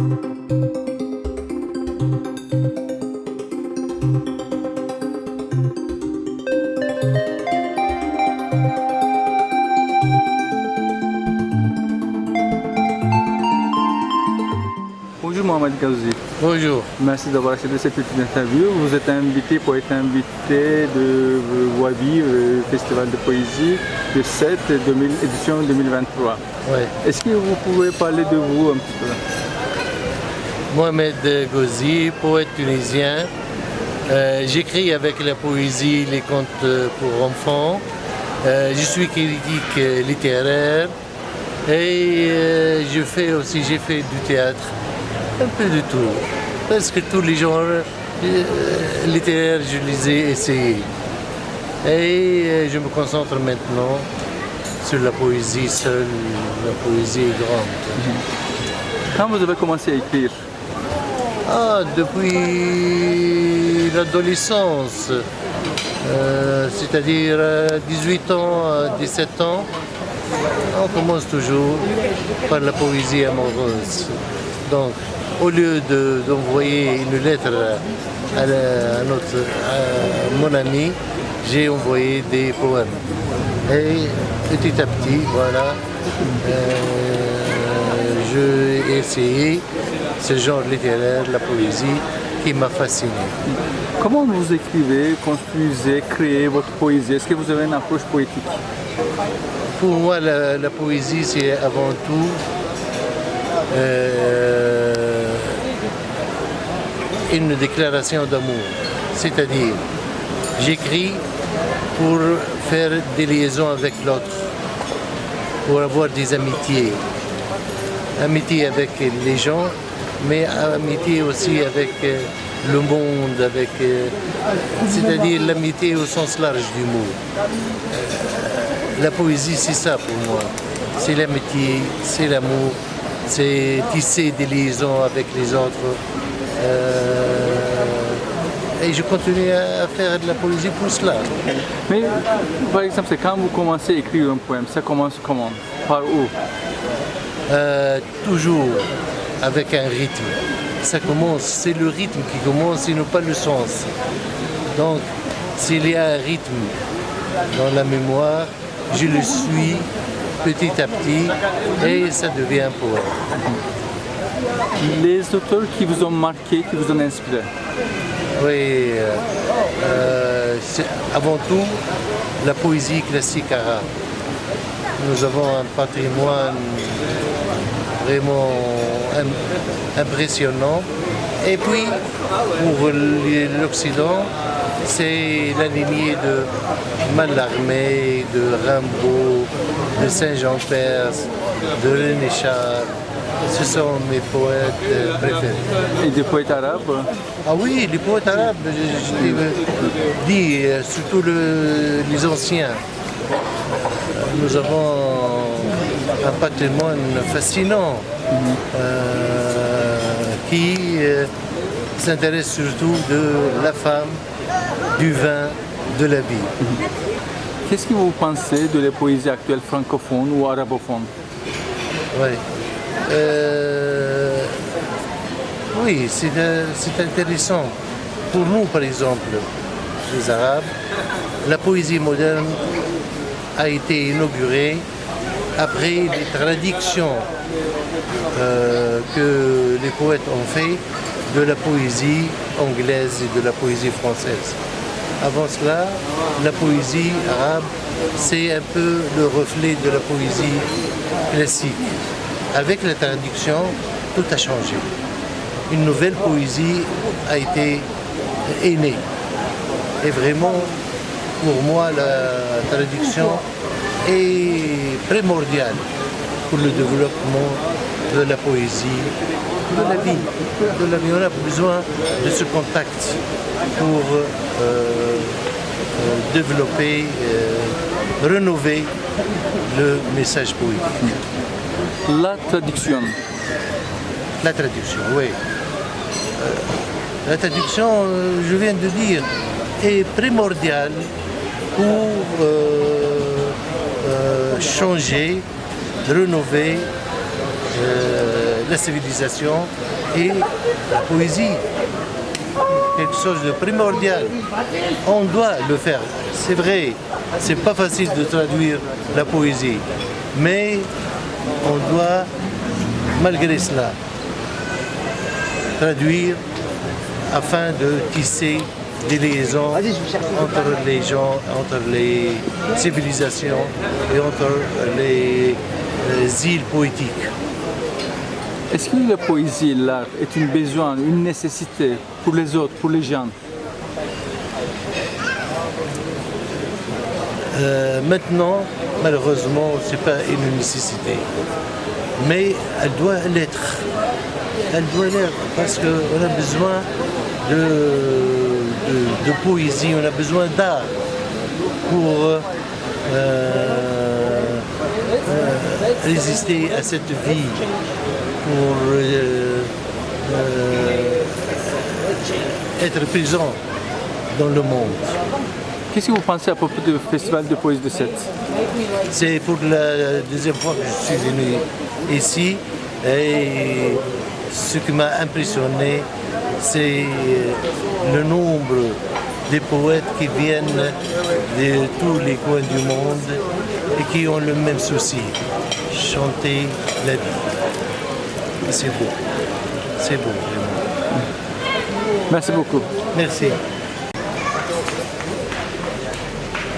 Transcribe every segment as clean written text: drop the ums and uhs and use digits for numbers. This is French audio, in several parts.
Bonjour Mohamed Gazouzi. Bonjour. Merci d'avoir accepté cette petite interview. Vous êtes invité pour être invité de Wabi, le festival de poésie de cette édition 2023. Ouais. Est-ce que vous pouvez parler de vous un petit peu? Mohamed Gazouzi, poète tunisien. J'écris avec la poésie les contes pour enfants. Je suis critique littéraire et j'ai fait du théâtre. Un peu de tout. Parce que tous les genres littéraires, je les ai essayés. Et je me concentre maintenant sur la poésie seule, la poésie grande. Quand vous avez commencé à écrire? Depuis l'adolescence, c'est-à-dire 18 ans, 17 ans, on commence toujours par la poésie amoureuse. Donc, au lieu d'envoyer une lettre à mon ami, j'ai envoyé des poèmes. Et petit à petit, voilà, j'ai essayé ce genre littéraire, la poésie, qui m'a fasciné. Comment vous écrivez, construisez, créez votre poésie? Est-ce que vous avez une approche poétique? Pour moi, la poésie, c'est avant tout une déclaration d'amour. C'est-à-dire, j'écris pour faire des liaisons avec l'autre, pour avoir des amitiés. Amitié avec les gens, mais amitié aussi avec le monde, c'est-à-dire l'amitié au sens large du mot. La poésie, c'est ça pour moi. C'est l'amitié, c'est l'amour, c'est tisser des liaisons avec les autres. Et je continue à faire de la poésie pour cela. Mais par exemple, c'est quand vous commencez à écrire un poème, ça commence comment? Par où? Toujours avec un rythme. Ça commence, c'est le rythme qui commence et non pas le sens. Donc, s'il y a un rythme dans la mémoire, je le suis petit à petit et ça devient un poème. Les auteurs qui vous ont marqué, qui vous ont inspiré? Oui, c'est avant tout la poésie classique arabe. Nous avons un patrimoine vraiment impressionnant. Et puis, pour l'Occident, c'est la lignée de Mallarmé, de Rimbaud, de Saint-Jean-Perse, de René Char. Ce sont mes poètes préférés. Et des poètes arabes? Ah oui, les poètes arabes, je dis, surtout les anciens. Nous avons un patrimoine fascinant qui s'intéresse surtout de la femme, du vin, de la vie. Qu'est-ce que vous pensez de la poésie actuelle francophone ou arabophone? Oui, oui, c'est intéressant. Pour nous, par exemple, les Arabes, la poésie moderne a été inaugurée après les traductions que les poètes ont fait de la poésie anglaise et de la poésie française. Avant cela, la poésie arabe, c'est un peu le reflet de la poésie classique. Avec la traduction, tout a changé. Une nouvelle poésie est née. Et vraiment, pour moi, la traduction est primordiale pour le développement de la poésie, de la vie. On a besoin de ce contact pour développer, rénover le message poétique. La traduction. La traduction, oui. La traduction, je viens de dire, est primordiale pour changer, rénover la civilisation et la poésie. Quelque chose de primordial. On doit le faire. C'est vrai, c'est pas facile de traduire la poésie, mais on doit, malgré cela, traduire afin de tisser des liaisons entre les gens, entre les civilisations et entre les îles poétiques. Est-ce que la poésie, l'art, est un besoin, une nécessité pour les autres, pour les gens? Maintenant, malheureusement, ce n'est pas une nécessité. Mais elle doit l'être. Elle doit l'être parce qu'on a besoin de poésie, on a besoin d'art pour résister à cette vie, pour être présent dans le monde. Qu'est-ce que vous pensez à propos du Festival de poésie de Sète? C'est pour la deuxième fois que je suis venu ici et ce qui m'a impressionné, c'est le nombre de poètes qui viennent de tous les coins du monde et qui ont le même souci, chanter la vie. C'est beau, vraiment. Merci beaucoup. Merci.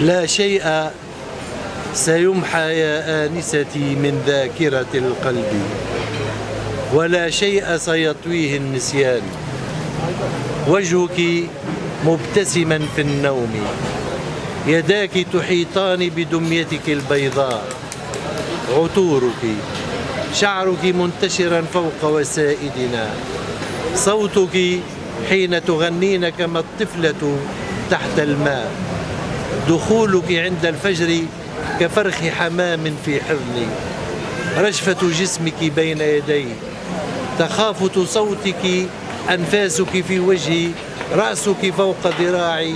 لا شيء سيمحى يا آنستي من ذاكرة القلب ولا شيء سيطويه النسيان وجهك مبتسما في النوم يداك تحيطان بدميتك البيضاء عطورك شعرك منتشرا فوق وسائدنا صوتك حين تغنين كما الطفلة تحت الماء دخولك عند الفجر كفرخ حمام في حضني رجفة جسمك بين يدي تخافت صوتك أنفاسك في وجهي رأسك فوق ذراعي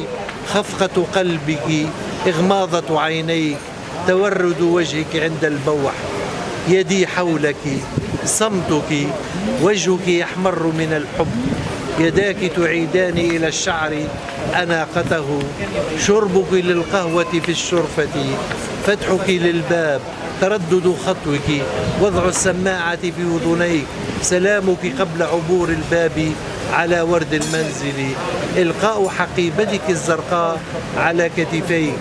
خفقة قلبك إغماضة عينيك تورد وجهك عند البوح يدي حولك صمتك وجهك يحمر من الحب يداك تعيدان إلى الشعر أناقته شربك للقهوة في الشرفة فتحك للباب تردد خطوك وضع السماعة في أذنيك سلامك قبل عبور الباب على ورد المنزل إلقاء حقيبتك الزرقاء على كتفيك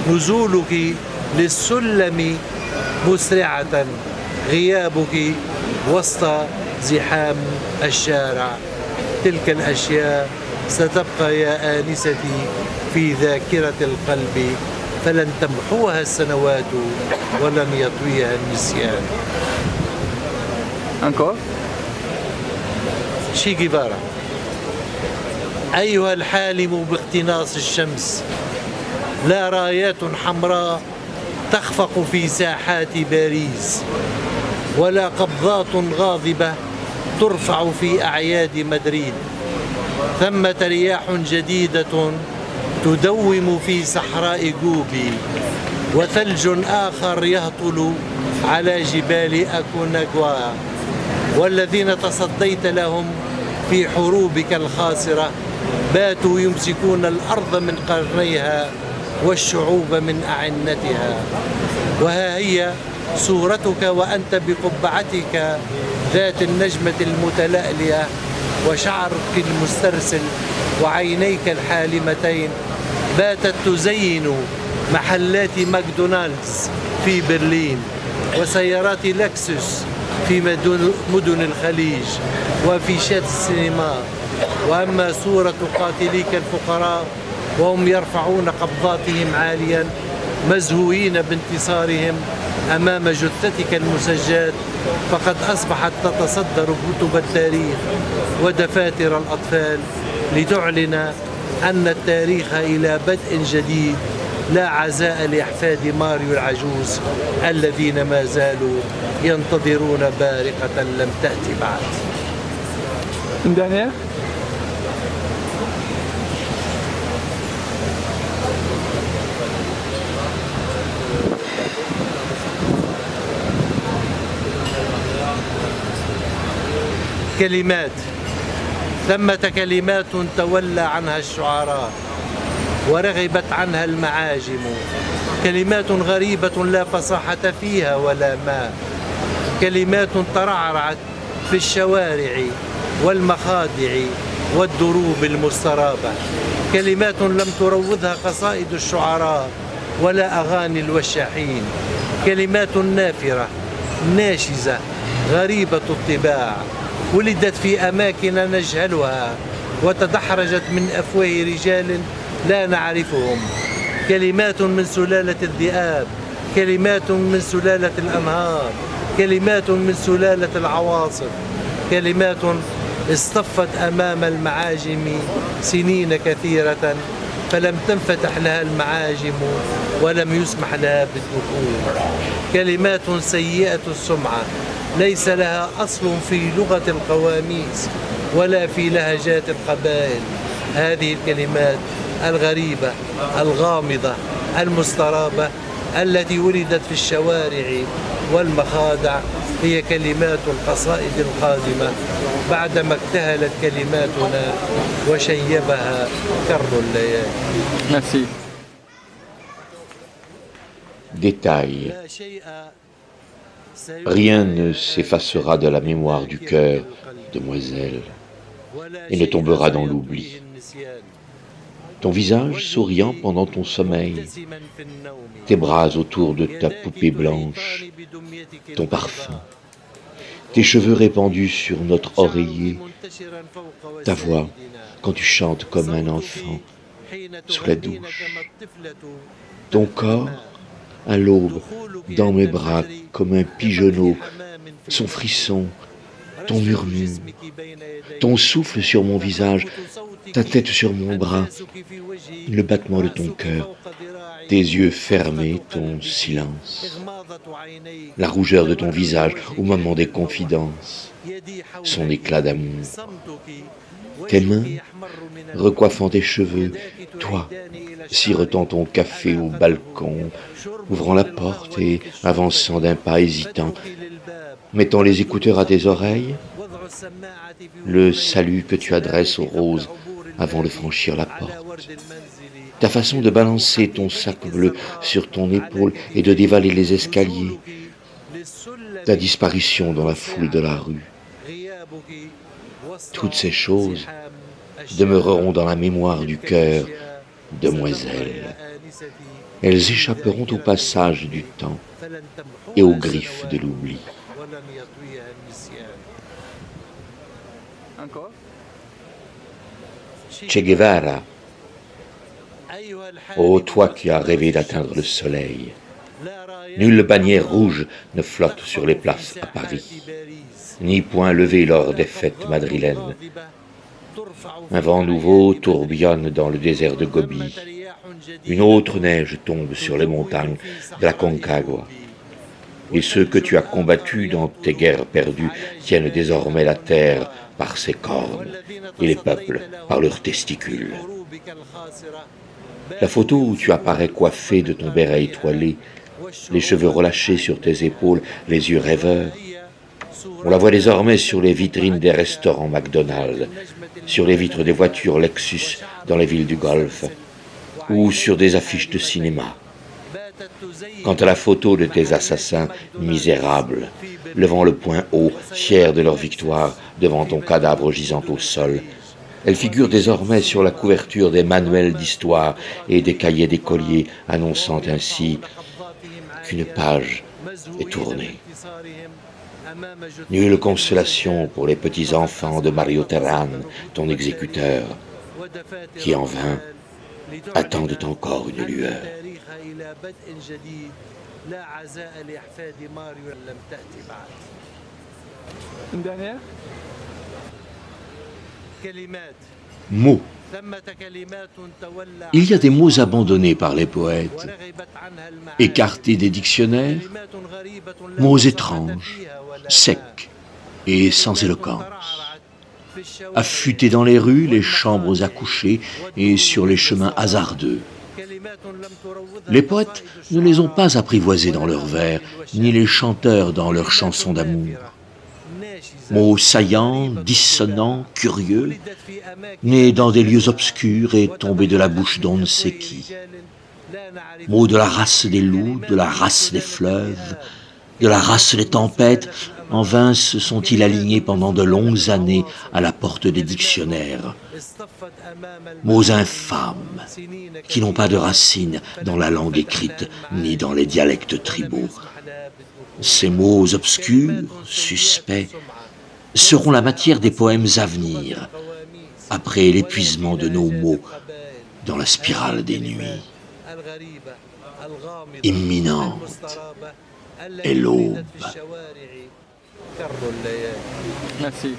نزولك للسلم مسرعة غيابك وسط زحام الشارع تلك الأشياء ستبقى يا آنستي في ذاكرة القلب فلن تمحوها السنوات ولن يطويها النسيان. Encore? شي جيفارا. أيها الحالم باقتناص الشمس لا رايات حمراء تخفق في ساحات باريس ولا قبضات غاضبة ترفع في أعياد مدريد ثمة رياح جديدة تدوم في صحراء جوبي وثلج آخر يهطل على جبال أكوناغوا والذين تصديت لهم في حروبك الخاسرة باتوا يمسكون الأرض من قرنيها والشعوب من أعنتها وها هي صورتك وأنت بقبعتك ذات النجمة المتلألئة وشعرك المسترسل وعينيك الحالمتين باتت تزين محلات ماكدونالدز في برلين وسيارات لكسوس في مدن الخليج وأفيشات السينما وأما صورة قاتليك الفقراء وهم يرفعون قبضاتهم عاليا مزهوين بانتصارهم أمام جثتك المسجات فقد أصبحت تتصدر كتب التاريخ ودفاتر الأطفال لتعلن أن التاريخ إلى بدء جديد لا عزاء لأحفاد ماريو العجوز الذين ما زالوا ينتظرون بارقة لم تأتي بعد. Une dernière? كلمات ثمة كلمات تولى عنها الشعراء ورغبت عنها المعاجم، كلمات غريبة لا فصاحة فيها ولا ماء، كلمات ترعرعت في الشوارع والمخادع والدروب المسترابة، كلمات لم تروضها قصائد الشعراء ولا أغاني الوشاحين، كلمات نافرة ناشزة غريبة الطباع، ولدت في أماكن نجهلها وتدحرجت من أفواه رجال لا نعرفهم، كلمات من سلالة الذئاب، كلمات من سلالة الأنهار، كلمات من سلالة العواصف، كلمات اصطفت أمام المعاجم سنين كثيرة فلم تنفتح لها المعاجم ولم يسمح لها بالدخول، كلمات سيئة السمعة ليس لها أصل في لغة القواميس ولا في لهجات القبائل. هذه الكلمات الغريبة الغامضة المسترابة التي ولدت في الشوارع والمخادع هي كلمات القصائد القادمة بعدما اكتهلت كلماتنا وشيبها كر الليالي. Merci. Détail. Rien ne s'effacera de la mémoire du cœur, demoiselle, et ne tombera dans l'oubli. Ton visage souriant pendant ton sommeil, tes bras autour de ta poupée blanche, ton parfum, tes cheveux répandus sur notre oreiller, ta voix quand tu chantes comme un enfant sous la douche, ton corps à l'aube dans mes bras comme un pigeonneau, son frisson, ton murmure, ton souffle sur mon visage, ta tête sur mon bras, le battement de ton cœur, tes yeux fermés, ton silence, la rougeur de ton visage au moment des confidences, son éclat d'amour, tes mains recoiffant tes cheveux, toi sirotant ton café au balcon, ouvrant la porte et avançant d'un pas hésitant, mettant les écouteurs à tes oreilles, le salut que tu adresses aux roses avant de franchir la porte, ta façon de balancer ton sac bleu sur ton épaule et de dévaler les escaliers, ta disparition dans la foule de la rue. Toutes ces choses demeureront dans la mémoire du cœur, demoiselle. Elles échapperont au passage du temps et aux griffes de l'oubli. Encore? Che Guevara, ô toi qui as rêvé d'atteindre le soleil, nulle bannière rouge ne flotte sur les places à Paris, ni point levé lors des fêtes madrilènes. Un vent nouveau tourbillonne dans le désert de Gobi. Une autre neige tombe sur les montagnes de la Concagua. Et ceux que tu as combattus dans tes guerres perdues tiennent désormais la terre par ses cornes et les peuples par leurs testicules. La photo où tu apparais coiffé de ton béret étoilé, les cheveux relâchés sur tes épaules, les yeux rêveurs, on la voit désormais sur les vitrines des restaurants McDonald's, sur les vitres des voitures Lexus dans les villes du Golfe, ou sur des affiches de cinéma. Quant à la photo de tes assassins misérables, levant le poing haut, fiers de leur victoire devant ton cadavre gisant au sol, elle figure désormais sur la couverture des manuels d'histoire et des cahiers d'écoliers, annonçant ainsi qu'une page est tournée. Nulle consolation pour les petits-enfants de Mario Terán, ton exécuteur, qui en vain attendent encore une lueur. Une dernière? Mots. Il y a des mots abandonnés par les poètes, écartés des dictionnaires, mots étranges, secs et sans éloquence, affûtés dans les rues, les chambres à coucher et sur les chemins hasardeux. Les poètes ne les ont pas apprivoisés dans leurs vers, ni les chanteurs dans leurs chansons d'amour. mots saillants, dissonants, curieux, nés dans des lieux obscurs et tombés de la bouche d'on ne sait qui. Mots de la race des loups, de la race des fleuves, de la race des tempêtes, en vain se sont-ils alignés pendant de longues années à la porte des dictionnaires. Mots infâmes, qui n'ont pas de racines dans la langue écrite, ni dans les dialectes tribaux. Ces mots obscurs, suspects, seront la matière des poèmes à venir, après l'épuisement de nos mots dans la spirale des nuits. Imminente est l'aube. Merci.